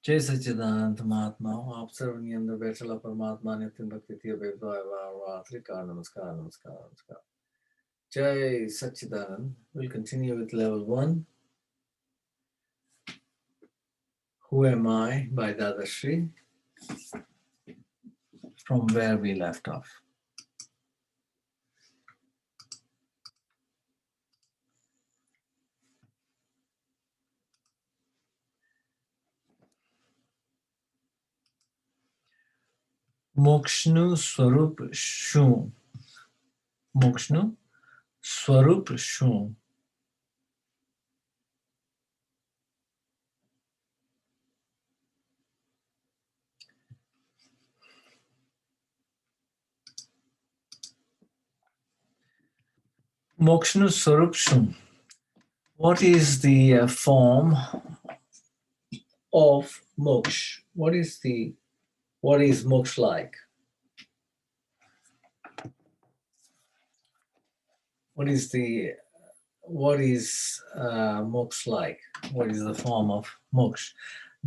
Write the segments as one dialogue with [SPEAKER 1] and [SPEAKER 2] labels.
[SPEAKER 1] जय सच्चिदानंद महात्मा आप सर्वनी अंदर बैठला परमात्मा नित्य भक्ति थी त्रिकार नमस्कार नमस्कार नमस्कार Jai Satchidanand. We'll continue with level 1. Who Am I by Dadashree, from where we left off. Mokshnu Swarup Shun. Mokshnu Swarup Shun. Mokshnu Swarup Shun. What is the form of moksha? What is moksha like? What is moksha like? What is the form of moksha?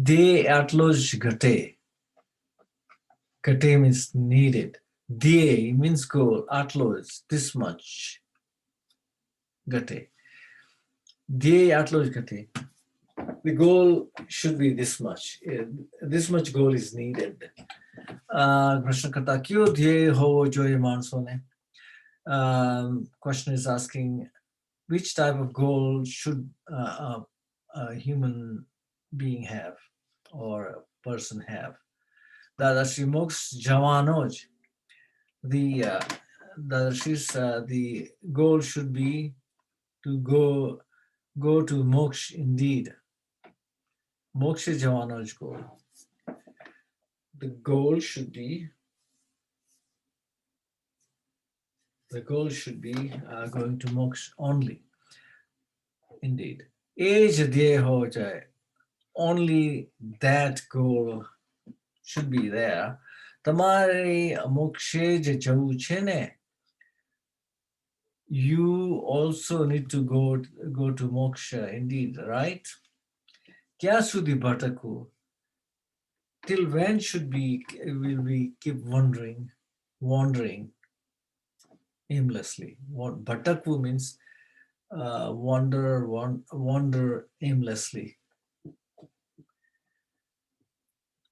[SPEAKER 1] De atloj gate. Gate means needed. De means goal. Atloj, this much. Gate. De atloj gate. The goal should be this much. This much goal is needed. Krishna Kata, kyo dhye ho jo ye manso ne? Question is asking, which type of goal should a human being have or a person have? Dadashree Moksha Javanoj. The goal should be to go to moksha indeed. Moksha Javanoj goal. The goal should be going to moksha only. Indeed. Age de ho jai. Only that goal should be there. Tamare mokshe je jau chene. You also need to go to moksha indeed, right? Kya sudhi bhataku? Till when will we keep wandering aimlessly? What bhataku means wander aimlessly.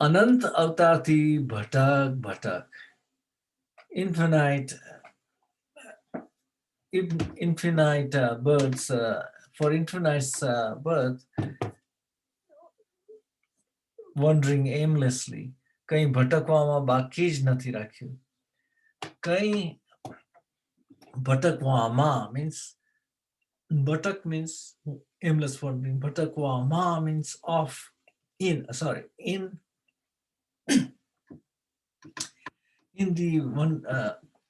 [SPEAKER 1] Anant avatati bhatak. Infinite births, for infinite birth, wandering aimlessly. કઈ ભટકવામાં બાકી જ નથી રાખ્યું. કઈ ભટકવામાં means bhatak means aimless wandering. Bhatakvama means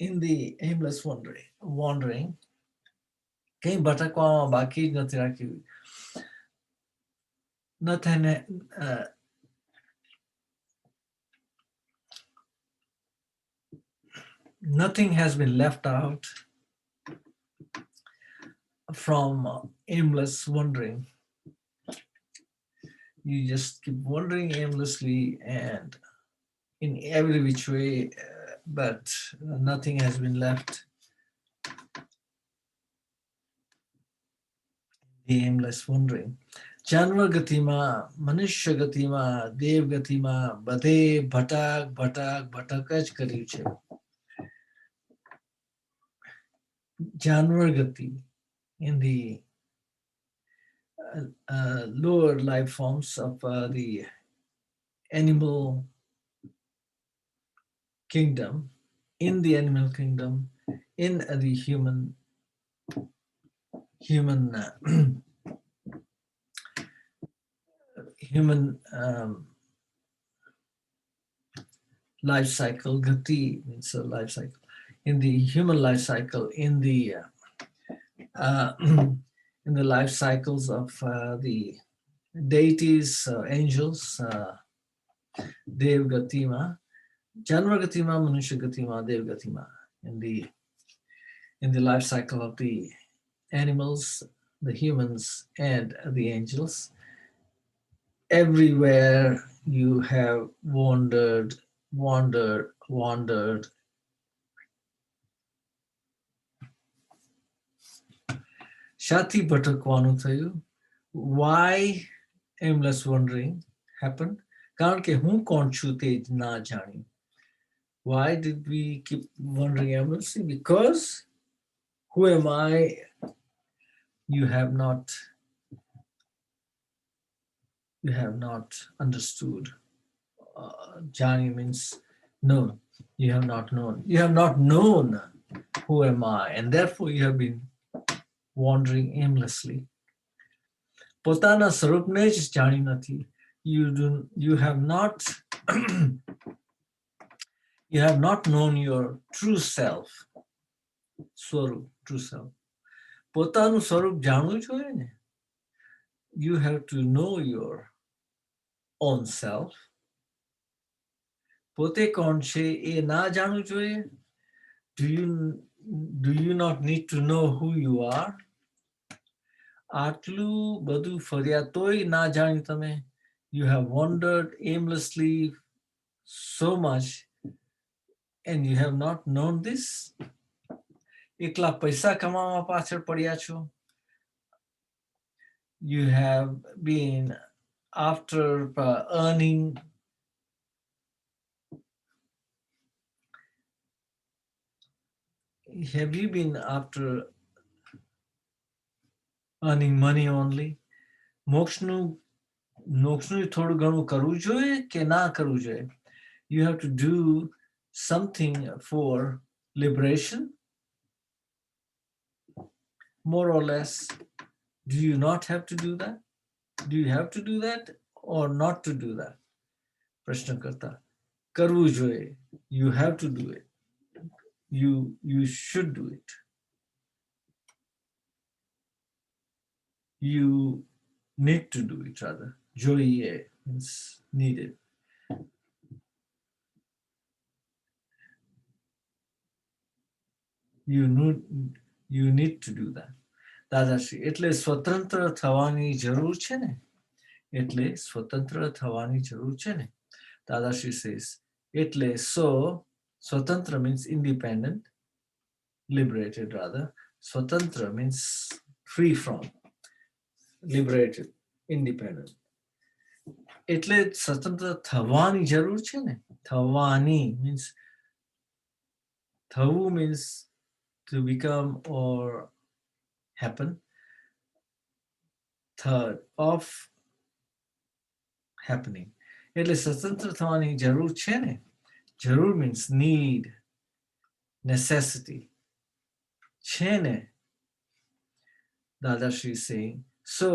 [SPEAKER 1] in the aimless wandering. કઈ ભટકવામાં બાકી જ નથી રાખ્યું. Nothing has been left out from aimless wandering. You just keep wandering aimlessly and in every which way, but nothing has been left. The aimless wandering. Janvar gatima, manushya gatima, dev gatima, bade bhatak જ કર્યું છે. Janvar gati in the lower life forms of the animal kingdom, in the animal kingdom, in the human life cycle. Gati means a life cycle. In the human life cycle, in the life cycles of the deities, angels, Dev Gatima, Janvar Gatima, Manushya Gatima, Dev Gatima, in the life cycle of the animals, the humans, and the angels. Everywhere you have wandered, wandered. શાથી ભટકવાનું થયું? Why aimless wandering happened? કારણ કે હું કોણ છું તે જ ના જાણ્યું. Why did we keep wondering aimlessly? Because who am I? You have not understood. Jani means known. You have not known. You have not known who am I, and therefore you have been wandering aimlessly. પોતાના સ્વરૂપને જ જાણી નથી. You have not you have not known your true self. સ્વરૂપ, true self. પોતાનું સ્વરૂપ જાણવું જોઈએ ને. You have to know your own self. પોતે કોણ છે એ ના જાણવું જોઈએ. Do you not need to know who you are? આટલું બધું ફર્યા તોય ના જાણ્યું તમે. You have wandered aimlessly so much and you have not known this. એકલા પૈસા કમાવા પાછળ પડ્યા છો. You have been after earning have you been after earning money only? મોક્ષનું થોડું ઘણું કરવું જોઈએ કે ના કરવું જોઈએ? You have to do something for liberation, more or less. Do you not have to do that? Do you have to do that or not to do that? પ્રશ્નકર્તા કરવું જોઈએ. You have to do it. You should do it. You need to do it rather. જોઈએ means needed. You need to do that. Dadashri એટલે સ્વતંત્ર થવાની જરૂર છે ને. એટલે સ્વતંત્ર થવાની જરૂર છે ને. Dadashree says એટલે so સ્વતંત્ર means independent, liberated rather. Swatantra means free from, liberated, independent. એટલે સ્વતંત્ર થવાની જરૂર છે ને. થવાની means થવું means to become or happen. Third of happening. એટલે સ્વતંત્ર થવાની જરૂર છે ને. જરૂર means need, necessity. છે ને. Dadashree is saying, so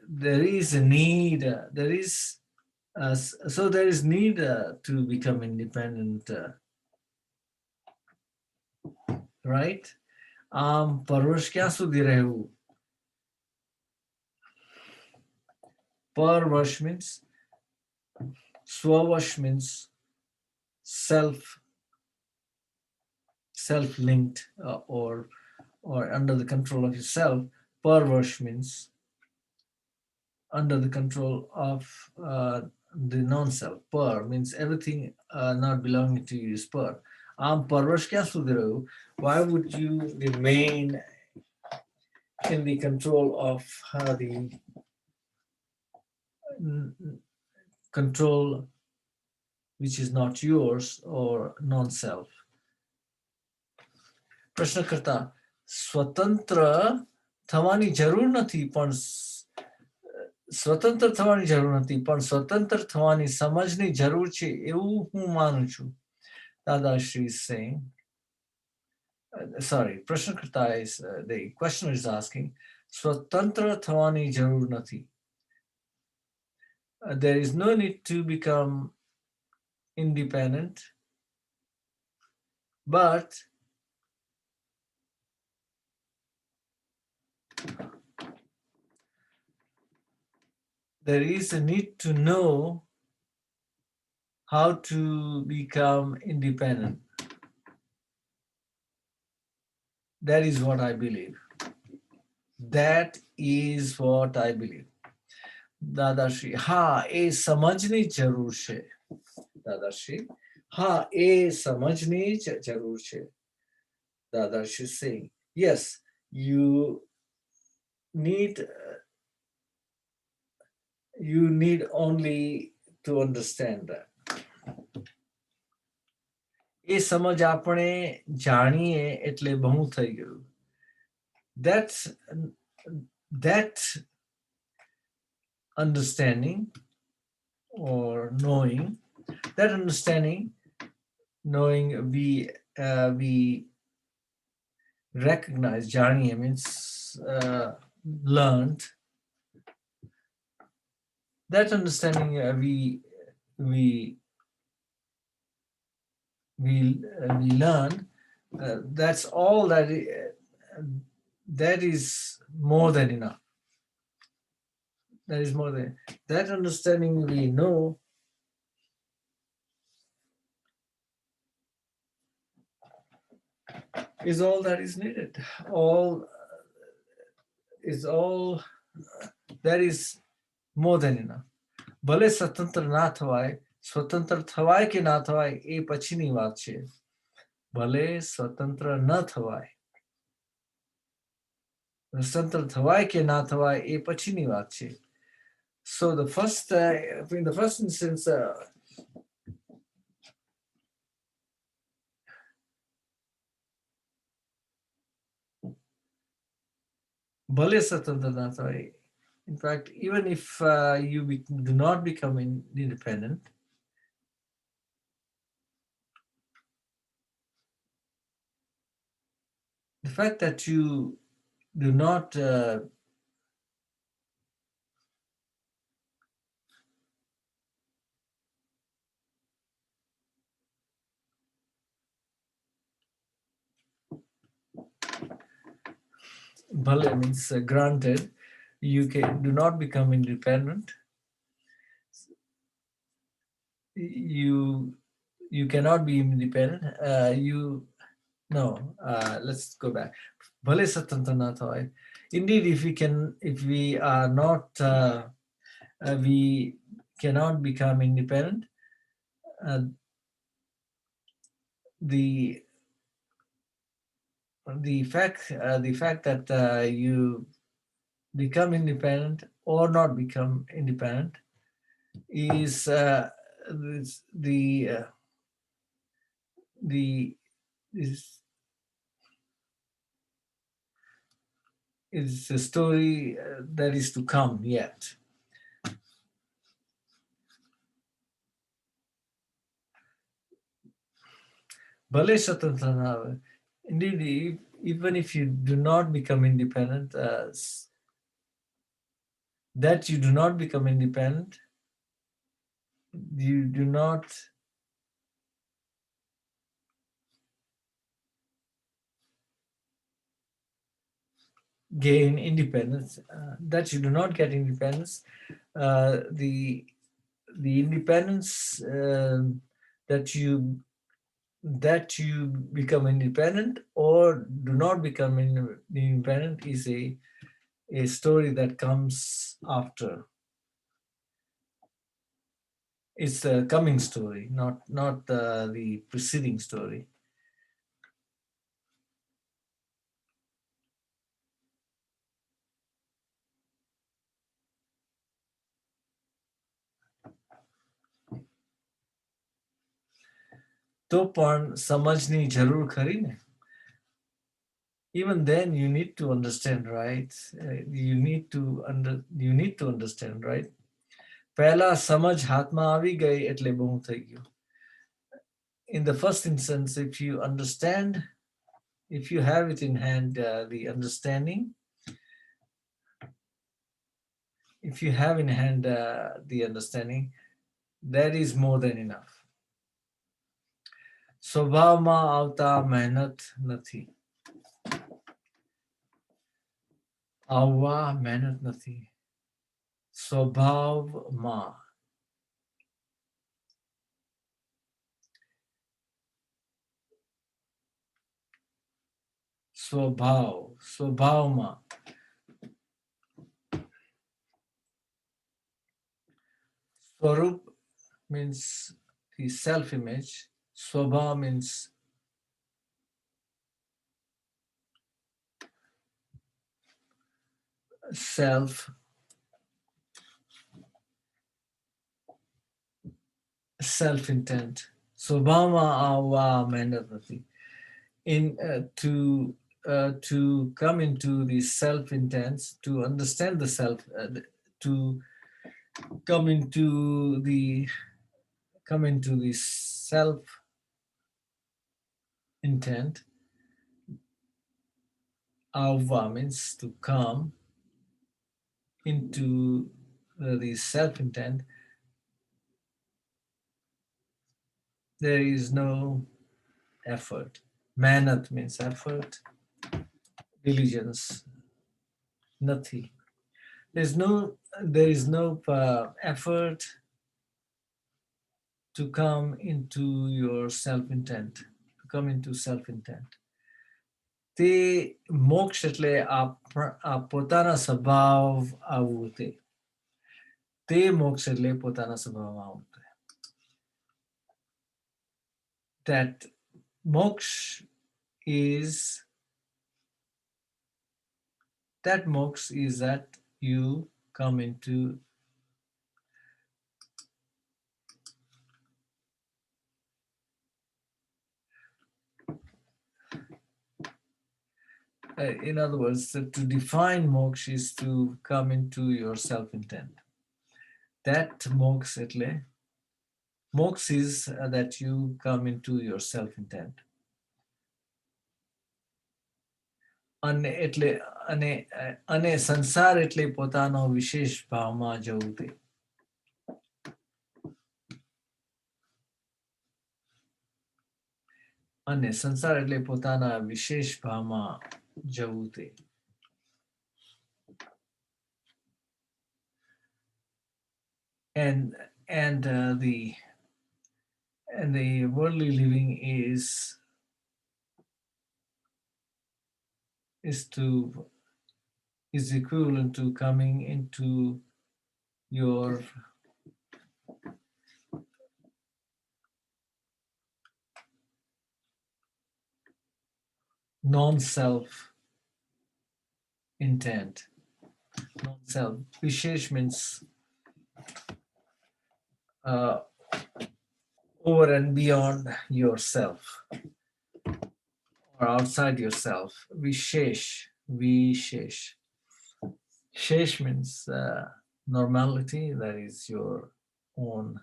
[SPEAKER 1] there is a need, so there is need to become independent, right? પરવશ ક્યાં સુધી રહેવું? પરવશ means swavash means self-linked or under the control of yourself. Parvash means under the control of the non-self. Per means everything not belonging to you is per. Parvash kya sudhirayu? Why would you remain in the control of the control which is not yours or non-self? પ્રશ્નકર્તા સ્વતંત્ર થવાની જરૂર નથી પણ સ્વતંત્ર થવાની જરૂર નથી પણ સ્વતંત્ર થવાની સમજની જરૂર છે એવું હું માનું છું. Dadashree is saying, sorry, પ્રશ્નકર્તા is, the questioner is asking, સ્વતંત્ર થવાની જરૂર નથી. There is no need to become independent, but there is a need to know how to become independent. That is what I believe. That is what I believe. Dadashri, હા એ સમજની જરૂર છે. દાદાશ્રી, હા એ સમજની જરૂર છે. Dadashree saying, yes, you need only to understand that. એ સમજ આપણે જાણીએ એટલે બહુ થઈ ગયું. That understanding or knowing, that understanding, knowing we recognize, janiye means learned. That understanding we learn. That's all that is more than enough. That is more than that understanding we know is all that is needed. That is more than enough. ભલે સ્વતંત્ર ના થવાય, સ્વતંત્ર થવાય કે ના થવાય એ પછીની વાત છે. ભલે સ્વતંત્ર ન થવાય, સ્વતંત્ર થવાય કે ના થવાય એ પછીની વાત છે. So in the first instance, ભલે સ્વતંત્ર ના થવાય. In fact, even if you do not become independent, the fact that you do not bhale means granted, you do not become independent. You cannot be independent. Let's go back. Bhale swatantra na thawai. Indeed, if we are not, we cannot become independent. The fact that you become independent or not become independent is is a story that is to come yet. Bhale swatantra na hoy. Indeed, even if you do not become independent, that you do not become independent, you do not gain independence, that you do not get independence. The independence that you become independent or do not become independent is a story that comes after. It's a coming story, not the preceding story. તો પણ સમજની જરૂર ખરી ને. Even then you need to understand, right? You need to understand, right? પહેલા સમજ હાથમાં આવી ગઈ એટલે બહુ થઈ ગયું. In the first instance, if you understand, if you have it in hand, the understanding, if you have in hand the understanding, that is more than enough. સ્વભાવમાં આવતા મહેનત નથી. આવવા મહેનત નથી. સ્વભાવમાં. સ્વભાવમાં Swarup means the self-image. Swabha means self intent. Swabhava ava manadati. In to come into the self intents, to understand the self, to come into the self intent. Ava means to come into the self intent. There is no effort. Mehnat means effort, diligence, nothing. There is no effort to come into your self intent, to come into self intent. તે મોક્ષ એટલે આ પોતાના સ્વભાવ આવવું તે મોક્ષ એટલે પોતાના સ્વભાવમાં આવવું that moksha is that you come into in other words, to define moksha is to come into your self-intent. That moksha is that you come into your self-intent. અને સંસાર એટલે પોતાનો વિશેષ ભાવમાં જવું તે. અને સંસાર એટલે પોતાના વિશેષ ભાવમાં જવું તે. And the worldly living is equivalent to coming into your non-self intent. Non-self. Vishesh means over and beyond yourself or outside yourself. Vishesh. Shesh means normality, that is your own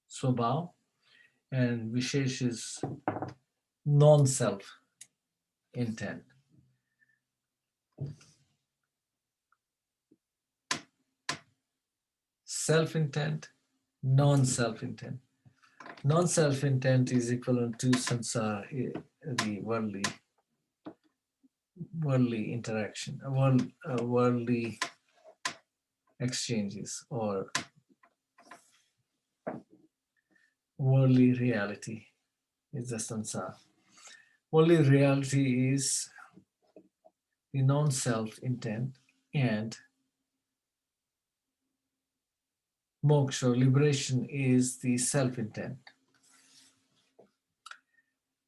[SPEAKER 1] swabhav, and Vishesh is non-self intent. Self-intent, non-self intent. Non-self intent is equivalent to sansar, the worldly interaction, worldly exchanges, or worldly reality is the sansar. Worldly reality is the non-self intent, and moksha, liberation, is the self-intent.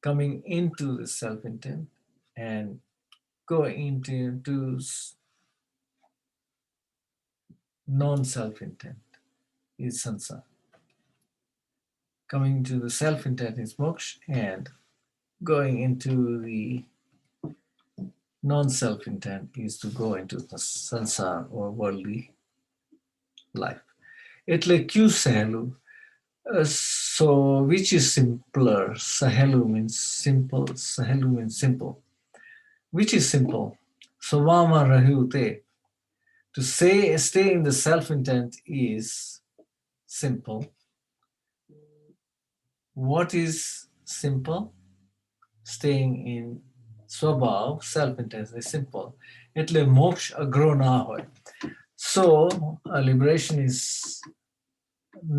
[SPEAKER 1] Coming into the self-intent and going into non-self-intent is sansar. Coming to the self-intent is moksha, and going into the non-self-intent is to go into the sansar or worldly life. એટલે ક્યુ સહેલું? So which is simpler? Sahelu means simple. Sahelu means simple. Which is simple? Svama rahu te. To stay in the self-intent is simple. What is simple? Staying in swabhav, self-intent is simple. એટલે મોક્ષ અઘરો ના હોય. So liberation is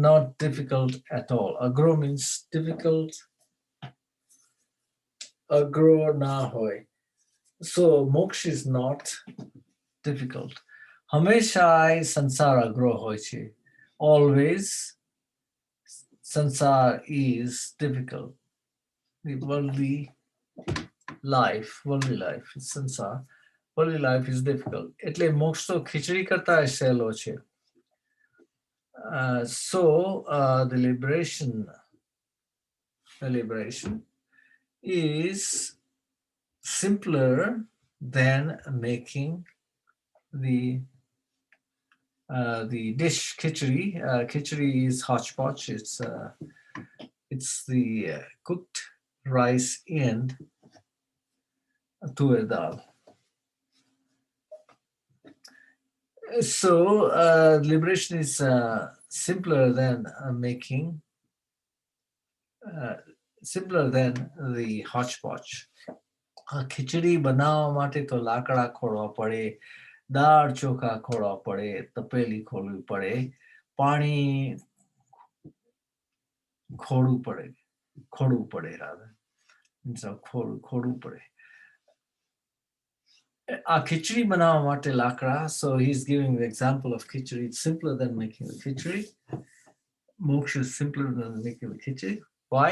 [SPEAKER 1] not difficult at all. Agro means difficult. Agro na hoy. So moksha is not difficult. હંમેશા સંસાર અઘરો હોય છે. always sansar is difficult. The worldly life is sansar. Worldly life is difficult. એટલે મોક્ષ તો ખીચડી કરતા સહેલો છે. So the liberation is simpler than making the dish khichdi. Khichdi is hodgepodge. It's the cooked rice and tur dal. So liberation is simpler than the hodgepodge. ખીચડી બનાવવા માટે તો લાકડા ખોળવા પડે, દાળ ચોખા ખોળવા પડે, તપેલી ખોળવી પડે, પાણી ખોળવું પડે rather. Instead of ખોળવું પડે. Khichdi બનાવવા માટે લાકડા. So he's giving the example of khichdi. It's simpler than making the khichdi. Moksha is simpler than making the khichdi. Why?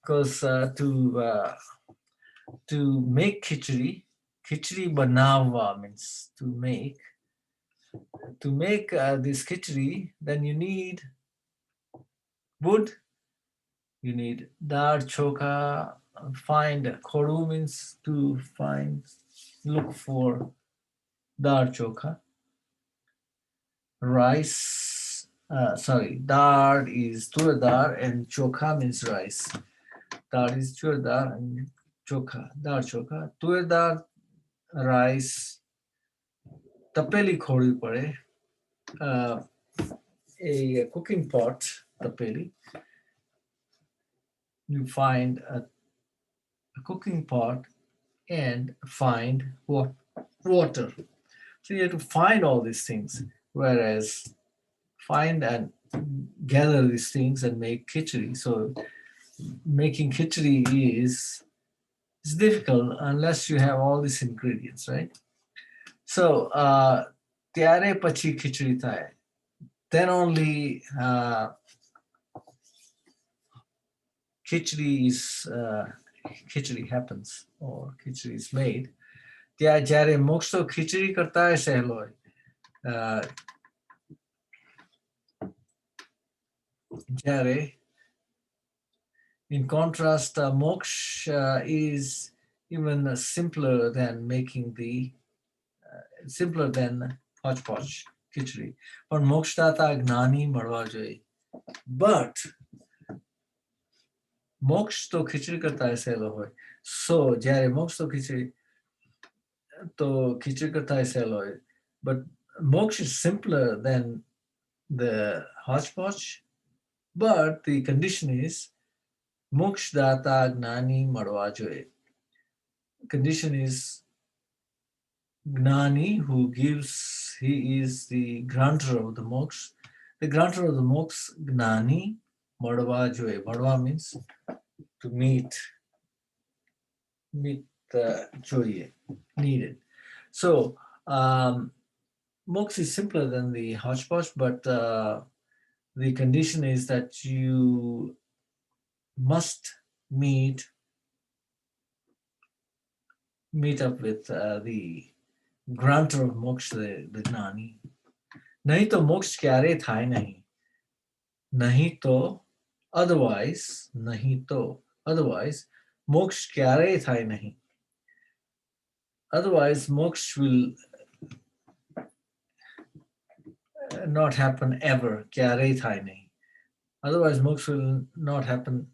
[SPEAKER 1] Because to make khichdi banava means to make this khichdi, then you need wood, you need dal chokha, find khoru means to look for dal chokha, rice, dal is tur dal and chokha means rice. Dal is tur dal and chokha, dal chokha, tur dal, rice, tapeli khori pade, a cooking pot, tapeli. You find a cooking pot and find water. So you have to find all these things, whereas find and gather these things and make khichdi. So making khichdi is difficult unless you have all these ingredients, right? So ત્યારે પછી ખીચડી થાય. Then only khichdi happens or khichdi is made. જ્યારે મોક્ષ તો ખીચડી કરતા સહેલો હોય. જ્યારે in contrast, moksha is even simpler than simpler than hodgepodge khichdi. પણ મોક્ષદાતા જ્ઞાની મળવા જોઈએ. But મોક્ષ તો ખીચડી કરતા સહેલો હોય. So જ્યારે મોક્ષ તો ખીચડી કરતા સહેલો હોય. But moksha is simpler than the hodgepodge. But the condition is mokshdata gnani madwa joye. Condition is gnani who gives, he is the grantor of the moksha. The grantor of the moksha, gnani madwa joye. Madwa means to meet joye, needed. So moksha is simpler than the hodgepodge, but the condition is that you must meet up with the grantor of moksha, the gnani. Nahi to moksha kyare thai nahi. Nahi to otherwise moksha kyare thai nahi. Otherwise moksha will not happen ever. Kyare thai nahi. Otherwise moksha will not happen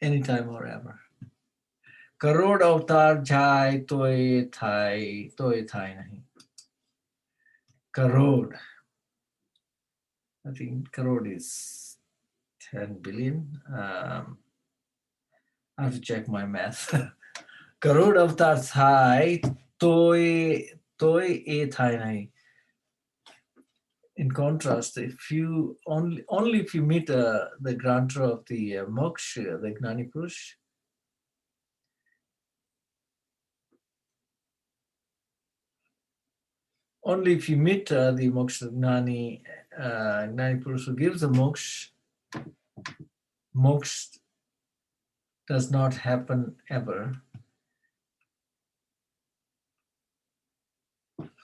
[SPEAKER 1] anytime or ever. Karod avatar jai toy thai nahi. Karod. I think crore is 10 billion. I have to check my math. Crore avatar thai toy e thai nahi. In contrast, if you only if you meet the grantor of the moksha, the Gnani Purush, only if you meet the moksha gnani Gnani Purush who gives the moksha does not happen ever.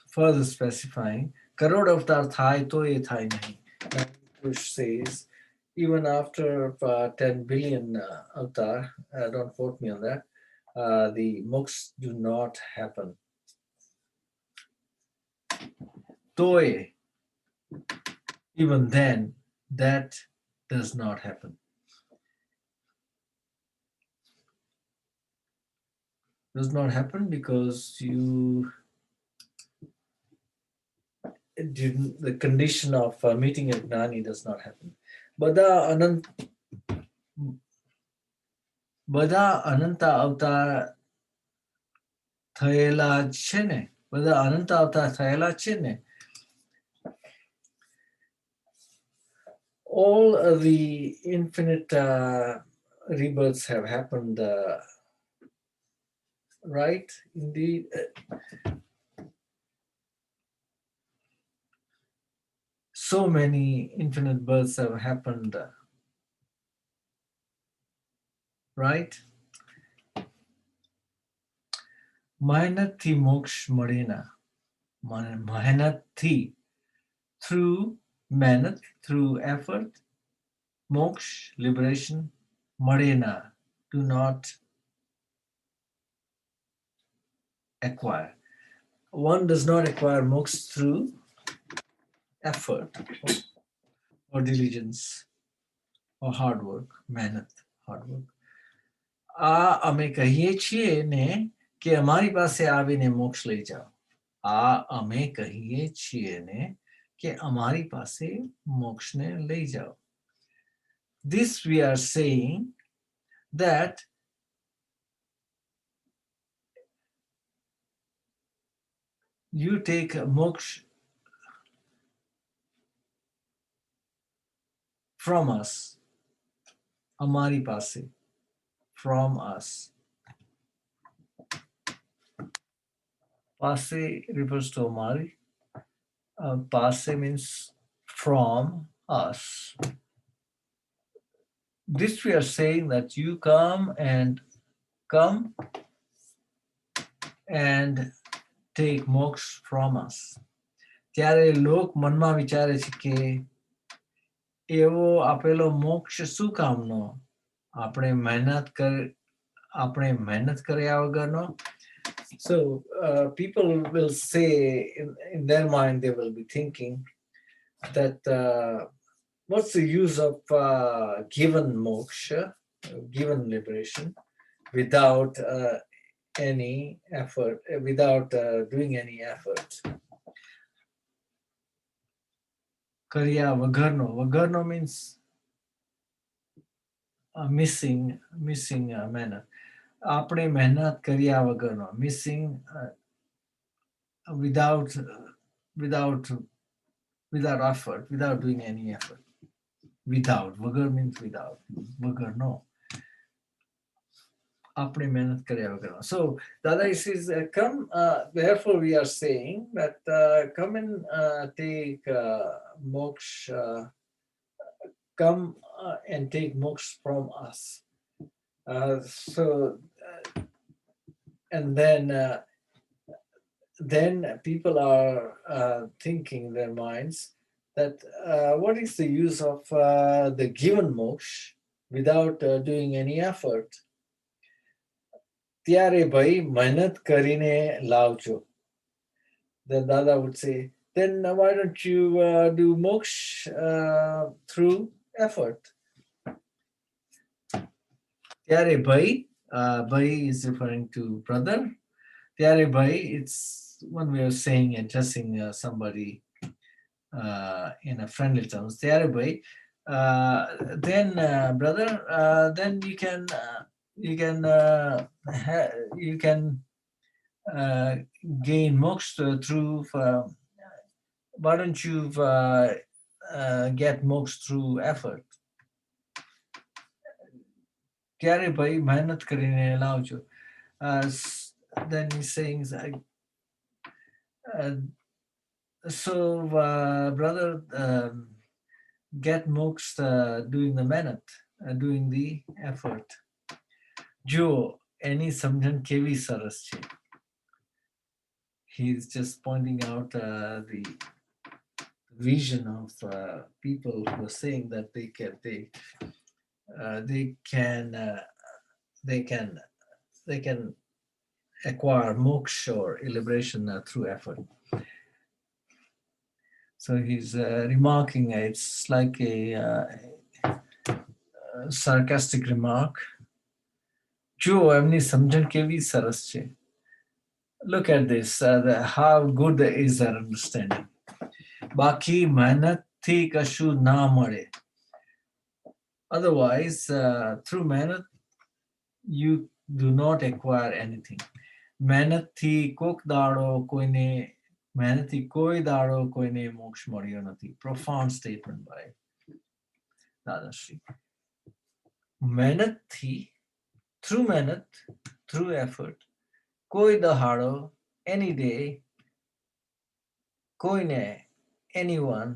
[SPEAKER 1] Further specifying, Karod avatar thai to ye thai nahi. Gnani Purush says, even after 10 billion avatar, don't quote me on that, the moksha do not happen. Toye, even then, that does not happen. Does not happen because the condition of meeting a gnani does not happen. Bada ananta avtar thayela છે ને બધા અનંત અવતાર થયેલા છે ને all the infinite rebirths have happened, right? Indeed. So many infinite births have happened, right? મહેનતથી મોક્ષ મળે ના મહેનતથી through mehnat, through effort, moksha, liberation, મળે ના, do not acquire. One does not acquire moksha through effort or diligence or hard work, mehnat, hard work. અમે કહીએ છીએ ને કે અમારી પાસે આવીને મોક્ષ લઈ જાઓ. અમે કહીએ છીએ ને કે અમારી પાસે મોક્ષને લઈ જાઓ. This we are saying that you take moksha from us, amari paase, from us. Paase refers to amari. Paase means from us. This we are saying that you come and take moksha from us. ત્યારે લોક મનમાં વિચારે છે કે એવો આપેલો મોક્ષ શું કામનો? આપણે મહેનત કર્યા વગરનો. So people will say in their mind, they will be thinking that what's the use of given moksha, given liberation, without any effort, without doing any effort? Karya vagarno means missing manner. આપણે મહેનત કર્યા વગરનો, missing without effort, without doing any effort. Without, vagar means without, vagarno. આપણે મહેનત કર્યા વગરનો. So Dada says, come, therefore we are saying that come and take moksha, come and take moksha from us. And then people are thinking in their minds that what is the use of the given moksha without doing any effort? ત્યારે ભાઈ મહેનત કરીને લાવજો. Then Dada would say, then why don't you do moksha through effort? ત્યારે ભાઈ, ભાઈ is referring to brother. ત્યારે ભાઈ, it's one way of saying, addressing somebody in a friendly terms. ત્યારે ભાઈ, then brother, then you can gain moksha through. Why don't you get moksha through effort? ત્યારે ભાઈ મહેનત કરીને લાવજો. Then he's saying So, brother, get moksha doing the mehnat, doing the effort. જો એની સમજણ કેવી સરસ છે. He's just pointing out the vision of people who are saying that they can they can they can acquire moksha or liberation through effort. So he's remarking, it's like a sarcastic remark. જો એમની સમજણ કેવી સરસ છે. Look at this, how good is their understanding. બાકી મહેનતથી કશું ના મળે. Otherwise, through mehnat, you do not acquire anything. મહેનતથી કોક દાડો કોઈને મહેનતથી કોઈ દાડો કોઈને મોક્ષ મળ્યો નથી. Profound statement by Dadashree. મહેનતથી, through mehnat, through effort, કોઈ દહાડો, any day, કોઈને, anyone,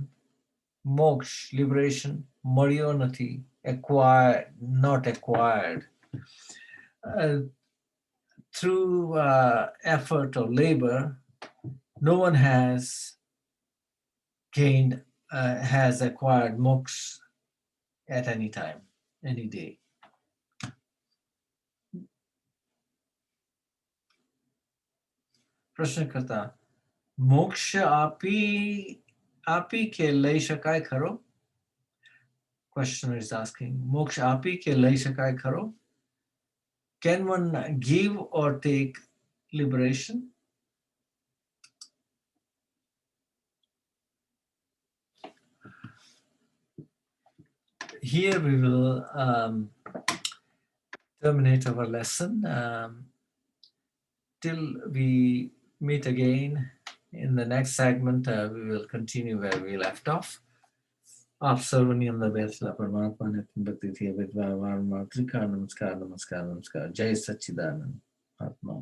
[SPEAKER 1] moksha, liberation, મળ્યો નથી, acquired, not acquired. Through effort or labor, no one has gained, has acquired moksha at any time, any day. પ્રશ્નકર્તા, મોક્ષ આપી કે લઈ શકાય ખરો? Questioner is asking, moksha આપી કે લઈ શકાય ખરો? Can one give or take liberation? Here we will terminate our lesson. Till we meet again in the next segment, we will continue where we left off. आप सर्वनी अंदर बैठला परमात्मा ने भक्ति थी विद्वान नमस्कार नमस्कार नमस्कार नमस्कार. जय सच्चिदानंद आत्मा.